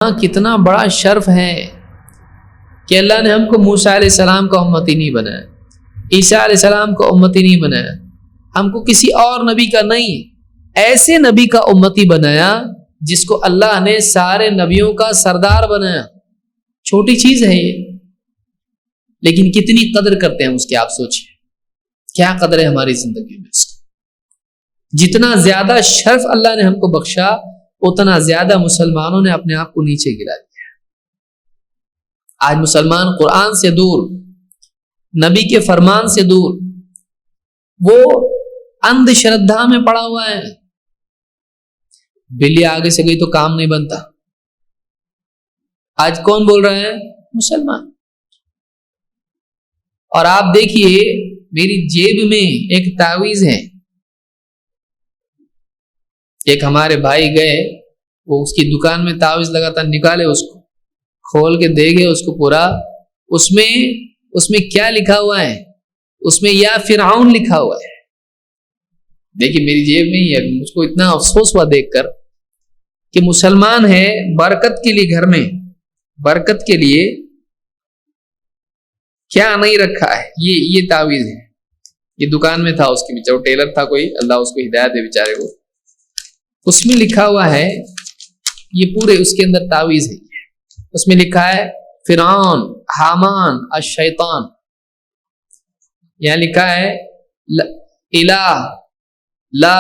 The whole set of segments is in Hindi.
कितना बड़ा शर्फ है कि अल्लाह ने हमको मूसा अलैहिस्सलाम का उम्मती नहीं बनाया, ईसा अलैहिस्सलाम का उम्मती नहीं बनाया, हमको किसी और नबी का नहीं, ऐसे नबी का उम्मती बनाया जिसको अल्लाह ने सारे नबियों का सरदार बनाया। छोटी चीज है ये, लेकिन कितनी कदर करते हैं उसकी, आप सोचिए क्या कदर है हमारी जिंदगी में उसकी। जितना ज्यादा शर्फ अल्लाह ने हमको बख्शा, उतना ज्यादा मुसलमानों ने अपने आप को नीचे गिरा दिया। आज मुसलमान कुरान से दूर, नबी के फरमान से दूर, वो अंधश्रद्धा में पड़ा हुआ है। बिल्ली आगे से गई तो काम नहीं बनता। आज कौन बोल रहा है? मुसलमान। और आप देखिए, मेरी जेब में एक तावीज है। एक हमारे भाई गए, वो उसकी दुकान में तावीज लगातार निकाले, उसको खोल के देखे उसको पूरा, उसमें क्या लिखा हुआ है? उसमें या फिरऔन लिखा हुआ है। देखिए मेरी जेब में ही है। मुझको इतना अफसोस हुआ देखकर कि मुसलमान है, बरकत के लिए घर में, बरकत के लिए क्या नहीं रखा है। ये तावीज है, ये दुकान में था उसके, बेचारा वो टेलर था कोई, अल्लाह उसको हिदायत दे बेचारे को। उसमें लिखा हुआ है, ये पूरे उसके अंदर तावीज है, उसमें लिखा है फिरऔन, हामान, अश-शैतान। यहां लिखा है ला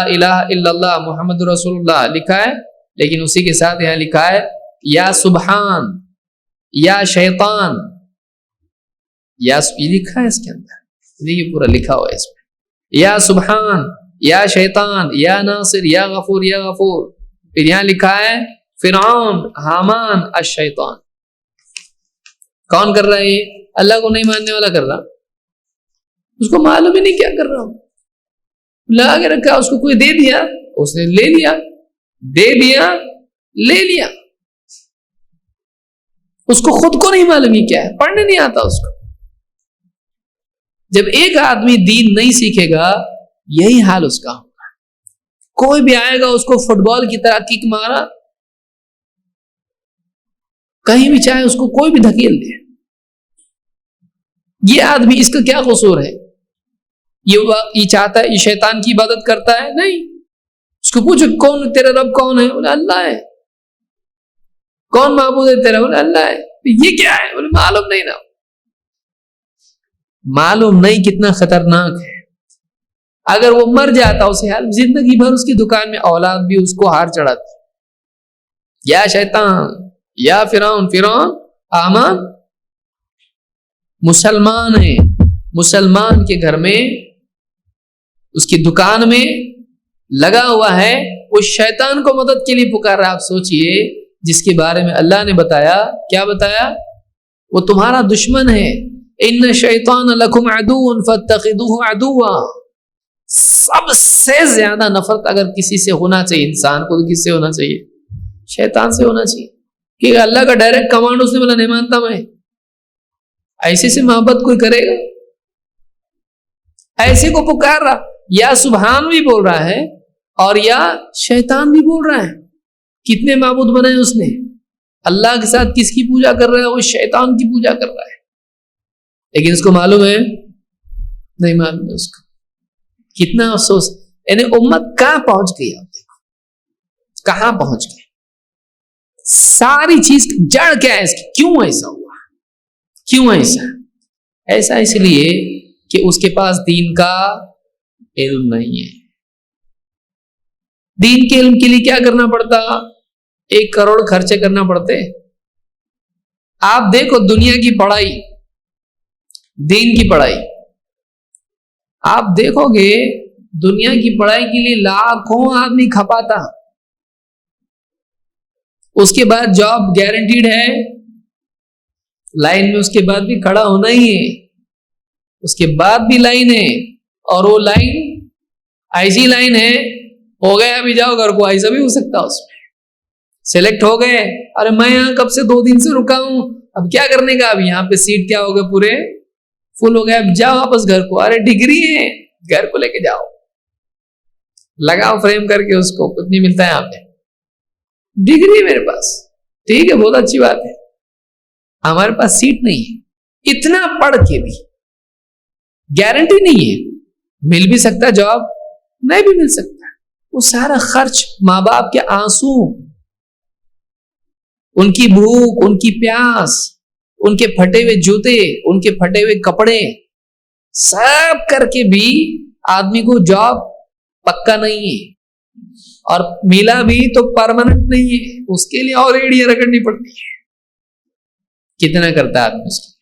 इलाहा इल्लल्लाह मुहम्मदुर रसूलुल्लाह लिखा है, लेकिन उसी के साथ यहां लिखा है या सुबहान, या शैतान, या ये लिखा है इसके अंदर। देखिए पूरा लिखा हुआ है इसमें, या सुबहान, या शैतान, या नासिर, या गफूर, या गफूर। फिर यहां लिखा है फिरऔन, हामान, अश-शैतान। कौन कर रहा है ये? अल्लाह को नहीं मानने वाला कर रहा, उसको मालूम ही नहीं क्या कर रहा हूं, लगा के रखा, उसको कोई दे दिया, उसने ले लिया, दे दिया, ले लिया। उसको खुद को नहीं मालूम ही क्या है, पढ़ने नहीं आता उसको। जब एक आदमी दीन नहीं सीखेगा, यही हाल उसका होगा। कोई भी आएगा, उसको फुटबॉल की तरह किक मारा, कहीं भी चाहे उसको कोई भी धकेल दे। ये आदमी, इसका क्या कसूर है? ये चाहता है, ये शैतान की इबादत करता है? नहीं। उसको पूछो कौन तेरा रब कौन है? बोले अल्लाह है। कौन माबूद है तेरा? बोले अल्लाह है। ये क्या है? बोले मालूम नहीं ना। मालूम नहीं कितना खतरनाक है। अगर वो मर जाता, उसे जिंदगी भर उसकी दुकान में औलाद भी उसको हार चढ़ाती। या शैतान, या फिरौन, आमान। मुसलमान है, मुसलमान के घर में, उसकी दुकान में लगा हुआ है, वो शैतान को मदद के लिए पुकार रहा है। आप सोचिए, जिसके बारे में अल्लाह ने बताया, क्या बताया? वो तुम्हारा दुश्मन है। इन्न शैतान लकुम अदुव्वुन फत्तखिदूहु अदुव्वा। सबसे ज्यादा नफरत अगर किसी से होना चाहिए इंसान को, तो किससे होना चाहिए? शैतान से होना चाहिए। कि अल्लाह का डायरेक्ट कमांड उसने बोला नहीं मानता मैं, ऐसे से मोहब्बत कोई करेगा? ऐसे को पुकार रहा, या सुभान भी बोल रहा है और या शैतान भी बोल रहा है। कितने माबूद बनाए उसने? अल्लाह के साथ किसकी पूजा कर रहा है? वो शैतान की पूजा कर रहा है। लेकिन उसको मालूम है? नहीं मालूम है उसको। कितना अफसोस। यानी उम्मत कहां पहुंच गई? आप देखो कहां पहुंच गई। सारी चीज जड़ क्या है इसकी? क्यों ऐसा हुआ? क्यों ऐसा? ऐसा इसलिए कि उसके पास दीन का इल्म नहीं है। दीन के इल्म के लिए क्या करना पड़ता? 1 करोड़ खर्चे करना पड़ते। आप देखो दुनिया की पढ़ाई, दीन की पढ़ाई, आप देखोगे दुनिया की पढ़ाई के लिए लाखों आदमी खपाता। उसके बाद जॉब गारंटीड है, लाइन में उसके बाद भी खड़ा होना ही है, उसके बाद भी लाइन है, और वो लाइन ऐसी लाइन है, हो गया अभी जाओ घर को, ऐसा भी हो सकता है। उसमें सिलेक्ट हो गए, अरे मैं यहां कब से 2 दिन से रुका हूं, अब क्या करने का? अब यहाँ पे सीट क्या हो गए, पूरे फुल हो गया, अब जाओ वापस घर को। अरे डिग्री है, घर को लेके जाओ, लगाओ फ्रेम करके उसको। कुछ नहीं मिलता है यहाँ पे, डिग्री मेरे पास, ठीक है, बहुत अच्छी बात है, हमारे पास सीट नहीं है, इतना पढ़ के भी गारंटी नहीं है, मिल भी सकता है जॉब, नहीं भी मिल सकता। वो सारा खर्च, माँ बाप के आंसू, उनकी भूख, उनकी प्यास, उनके फटे हुए जूते, उनके फटे हुए कपड़े, सब करके भी आदमी को जॉब पक्का नहीं है, और मिला भी तो परमानेंट नहीं है, उसके लिए और एड़ियां रगड़नी पड़ती है। कितना करता है आदमी उसके लिए,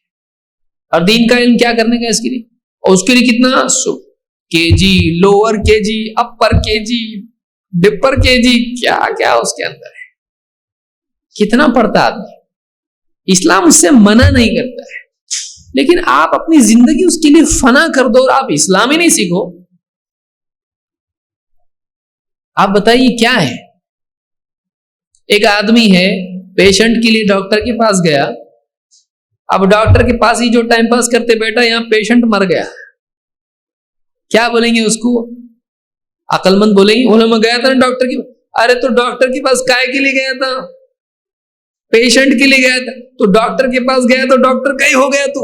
और दीन का इल्म क्या करने का इसके लिए, और उसके लिए कितना केजी, लोअर केजी, अपर केजी, डिपर केजी, क्या क्या उसके अंदर है, कितना पढ़ता आदमी। इस्लाम उससे मना नहीं करता है, लेकिन आप अपनी जिंदगी उसके लिए फना कर दो और आप इस्लाम ही नहीं सीखो। आप बताइए क्या है। एक आदमी है, पेशेंट के लिए डॉक्टर के पास गया, अब डॉक्टर के पास ही जो टाइम पास करते बैठा, यहां पेशेंट मर गया, क्या बोलेंगे उसको, अकलमंद बोलेंगे, बोले मैं गया था ना डॉक्टर के, अरे तो डॉक्टर के पास काय के लिए गया था, पेशेंट के लिए गया था, तो डॉक्टर के पास गया तो डॉक्टर का ही हो गया तू,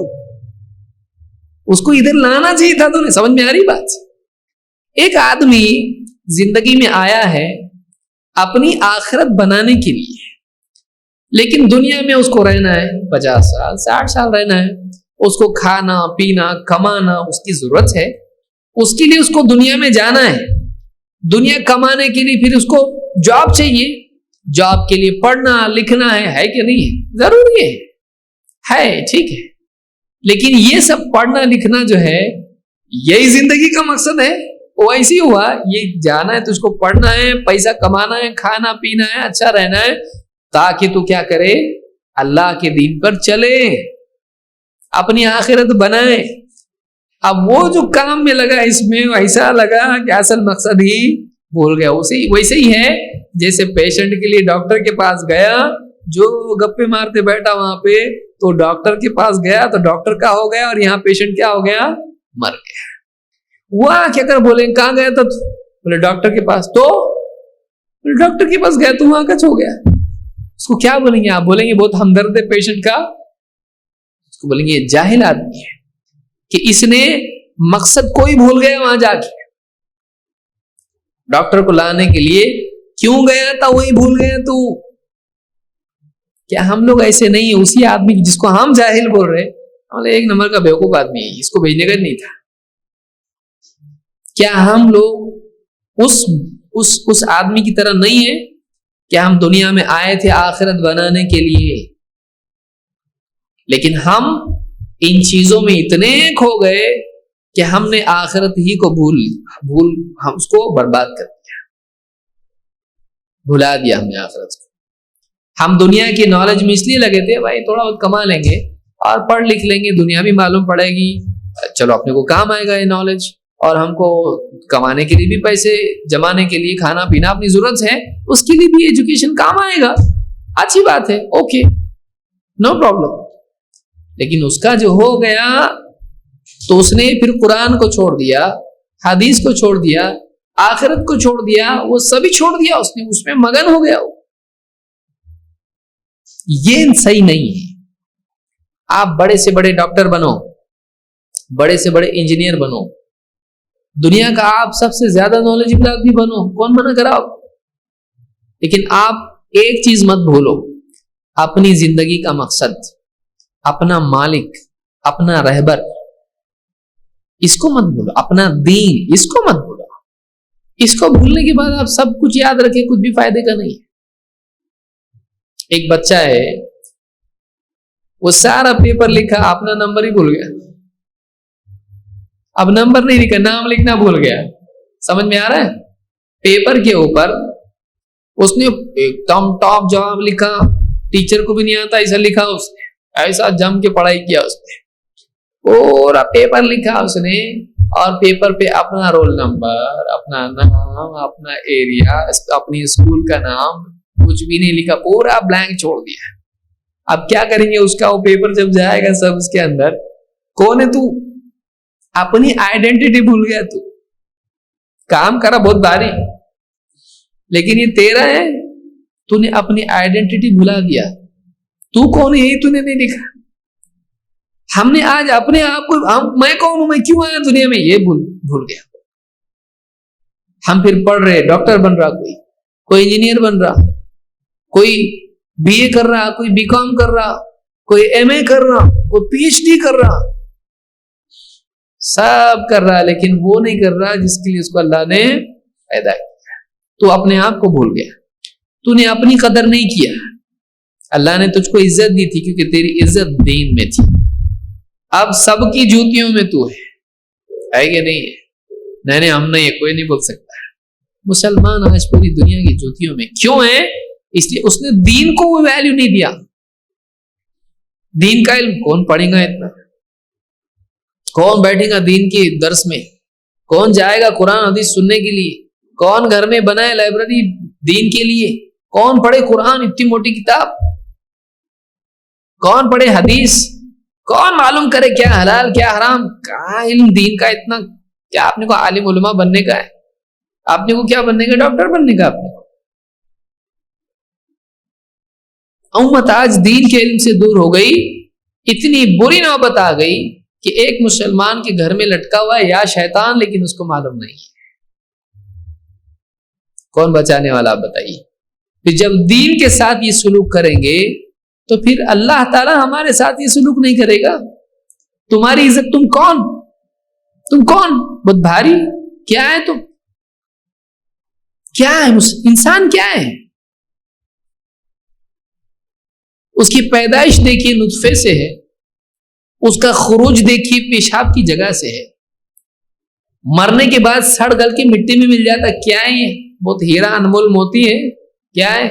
उसको इधर लाना चाहिए था। तो समझ में आ रही बात। एक आदमी जिंदगी में आया है अपनी आखिरत बनाने के लिए, लेकिन दुनिया में उसको रहना है 50 साल 60 साल रहना है, उसको खाना पीना कमाना उसकी जरूरत है, उसके लिए उसको दुनिया में जाना है, दुनिया कमाने के लिए फिर उसको जॉब चाहिए, जॉब के लिए पढ़ना लिखना है कि नहीं है, जरूरी है ठीक है, लेकिन ये सब पढ़ना लिखना जो है यही जिंदगी का मकसद है, वो ऐसी हुआ, ये जाना है तो उसको पढ़ना है, पैसा कमाना है, खाना पीना है, अच्छा रहना है, ताकि तू क्या करे, अल्लाह के दीन पर चले, अपनी आखिरत बनाए। अब वो जो काम में लगा इसमें ऐसा लगा कि असल मकसद ही भूल गया। वैसे ही है जैसे पेशेंट के लिए डॉक्टर के पास गया, जो गप्पे मारते बैठा वहां पे, तो डॉक्टर के पास गया तो डॉक्टर का हो गया, और यहाँ पेशेंट क्या हो गया, मर गया। वह क्या कर, बोले कहाँ गया था, बोले डॉक्टर के पास, तो डॉक्टर के पास गया तो वहां कच हो गया। उसको क्या बोलेंगे आप, बोलेंगे बहुत हमदर्द है पेशेंट का, उसको बोलेंगे जाहिल आदमी है कि इसने मकसद कोई भूल गया, वहां जाके डॉक्टर को लाने के लिए क्यों गया था वही भूल गया तू। क्या हम लोग ऐसे नहीं है, उसी आदमी जिसको हम जाहिल बोल रहे, एक नंबर का बेवकूफ आदमी है, इसको भेजने का नहीं था। क्या हम लोग उस आदमी की तरह नहीं है? क्या हम दुनिया में आए थे आखिरत बनाने के लिए, लेकिन हम इन चीजों में इतने खो गए कि हमने आखिरत ही को हम उसको बर्बाद कर दिया, भुला दिया हमने आखिरत को। हम दुनिया की नॉलेज में इसलिए लगे थे भाई थोड़ा बहुत कमा लेंगे और पढ़ लिख लेंगे, दुनिया भी मालूम पड़ेगी, चलो अपने को काम आएगा ये नॉलेज, और हमको कमाने के लिए भी पैसे जमाने के लिए खाना पीना अपनी जरूरत है, उसके लिए भी एजुकेशन काम आएगा, अच्छी बात है, ओके नो प्रॉब्लम। लेकिन उसका जो हो गया तो उसने फिर कुरान को छोड़ दिया, हदीस को छोड़ दिया, आखिरत को छोड़ दिया, वो सभी छोड़ दिया उसने, उसमें मगन हो गया। ये सही नहीं है। आप बड़े से बड़े डॉक्टर बनो, बड़े से बड़े इंजीनियर बनो, दुनिया का आप सबसे ज्यादा नॉलेजेबल आदमी बनो, कौन मना करा आप, लेकिन आप एक चीज मत भूलो, अपनी जिंदगी का मकसद, अपना मालिक, अपना रहबर, इसको मत भूलो, अपना दीन इसको मत भूलो। इसको भूलने के बाद आप सब कुछ याद रखे, कुछ भी फायदे का नहीं है। एक बच्चा है, वो सारा पेपर लिखा, अपना नंबर ही भूल गया, अब नंबर नहीं लिखा, नाम लिखना भूल गया। समझ में आ रहा है? पेपर के ऊपर उसने एकदम टॉप जवाब लिखा, टीचर को भी नहीं आता ऐसा लिखा उसने, ऐसा जम के पढ़ाई किया उसने, पूरा पेपर लिखा उसने, और पेपर पे अपना रोल नंबर, अपना नाम, अपना एरिया, अपनी स्कूल का नाम कुछ भी नहीं लिखा, पूरा ब्लैंक छोड़ दिया। अब क्या करेंगे उसका, वो पेपर जब जाएगा सब उसके अंदर, कौन है तू, अपनी आइडेंटिटी भूल गया तू, काम करा बहुत भारी, लेकिन ये तेरा है, तूने अपनी आइडेंटिटी भुला दिया, तू कौन है तूने नहीं देखा। हमने आज अपने आप को, मैं कौन हूं, मैं क्यों आया दुनिया में, ये भूल गया। हम फिर पढ़ रहे, डॉक्टर बन रहा, कोई इंजीनियर बन रहा, कोई बीए कर रहा, कोई बीकॉम कर रहा, कोई एमए कर रहा, कोई पीएचडी कर रहा, सब कर रहा, लेकिन वो नहीं कर रहा जिसके लिए उसको अल्लाह ने पैदा किया। तो अपने आप को भूल गया, तूने अपनी कदर नहीं किया। अल्लाह ने तुझको इज्जत दी थी क्योंकि तेरी इज्जत दीन में थी। अब सबकी जूतियों में तू है कि नहीं है? नहीं, हम नहीं है, कोई नहीं बोल सकता। मुसलमान आज पूरी दुनिया की जूतियों में क्यों है? इसलिए उसने दीन को वो वैल्यू नहीं दिया। दीन का इल्म कौन पढ़ेगा इतना, कौन बैठेगा दीन के दर्स में, कौन जाएगा कुरान हदीस सुनने के लिए, कौन घर में बनाए लाइब्रेरी दीन के लिए, कौन पढ़े कुरान इतनी मोटी किताब, कौन पढ़े हदीस, कौन मालूम करे क्या हलाल क्या हराम। कहाँ इल्म दीन का इतना, क्या आपने को आलिम उलमा बनने का है? आपने को क्या बनने का? डॉक्टर बनने का। आपने उम्मत आज दीन के इल्म से दूर हो गई। इतनी बुरी नौबत आ गई कि एक मुसलमान के घर में लटका हुआ है या शैतान, लेकिन उसको मालूम नहीं है। कौन बचाने वाला आप बताइए। फिर जब दीन के साथ ये सुलूक करेंगे तो फिर अल्लाह ताला हमारे साथ ये सुलूक नहीं करेगा। तुम्हारी इज्जत, तुम कौन बहुत भारी, क्या है तुम, क्या है इंसान, क्या है? उसकी पैदाइश देखिए नुत्फे से है, उसका खुरूज देखिए पेशाब की जगह से है, मरने के बाद सड़ गल के मिट्टी में मिल जाता, क्या है ये? बहुत हीरा अनमोल मोती है, क्या है?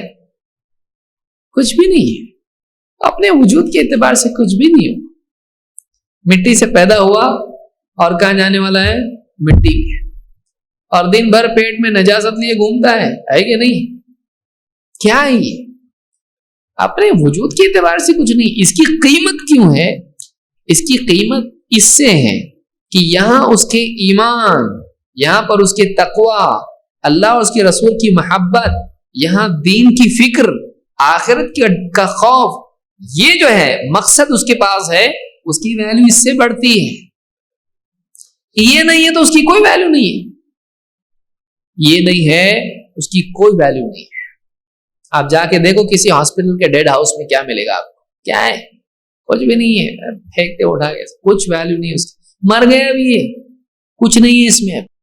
कुछ भी नहीं है। अपने वजूद के एतबार से कुछ भी नहीं हो। मिट्टी से पैदा हुआ और कहां जाने वाला है? मिट्टी में। और दिन भर पेट में नजासत लिए घूमता है कि नहीं? क्या है ये? अपने वजूद के एतबार से कुछ नहीं। इसकी कीमत क्यों है? इसकी कीमत इससे है कि यहां उसके ईमान, यहां पर उसके तकवा, अल्लाह और उसके रसूल की मोहब्बत, यहां दीन की फिक्र, आखिरत का खौफ, ये जो है मकसद उसके पास है, उसकी वैल्यू इससे बढ़ती है। ये नहीं है तो उसकी कोई वैल्यू नहीं है। ये नहीं है उसकी कोई वैल्यू नहीं है। आप जाके देखो किसी हॉस्पिटल के डेड हाउस में क्या मिलेगा आपको? क्या है? कुछ भी नहीं है, फेंकते उठा के, कुछ वैल्यू नहीं है उसकी। मर गया भी है, कुछ नहीं है इसमें।